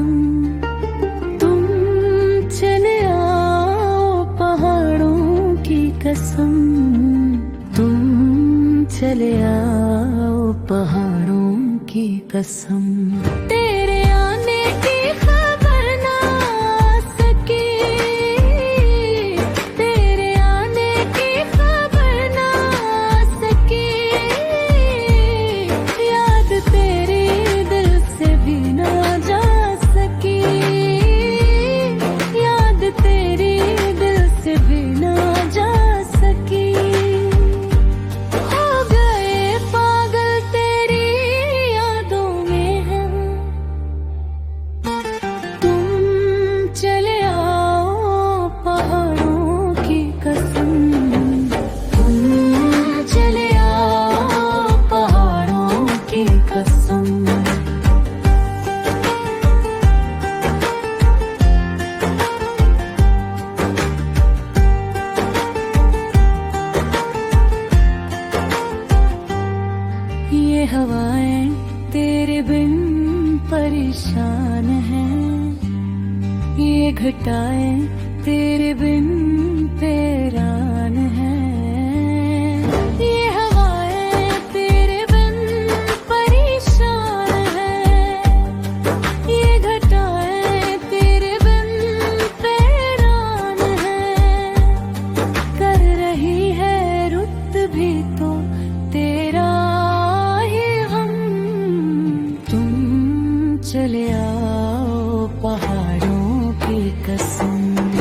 कसम, तुम चले आओ पहाड़ों की कसम, तुम चले आओ पहाड़ों की कसम। तेरे आने की खबर ना सकी, तेरे आने की खबर ना सकी, याद तेरी दिल से भी ना जा सकी, याद तेरी दिल से भी ना जा सकी। हो गए पागल तेरी यादों में हम, तुम चले आओ पहाड़ों की कसम, तुम चले आओ पहाड़ों की कसम। ये हवाएं तेरे बिन परेशान हैं, ये घटाएं तेरे बिन पेरान हैं, ये हवाएं तेरे बिन परेशान हैं, ये घटाएं तेरे बिन पेरान हैं, कर रही है रुत भी तो तेरा ही गम, तुम चले आओ पहाड़ों की कसम।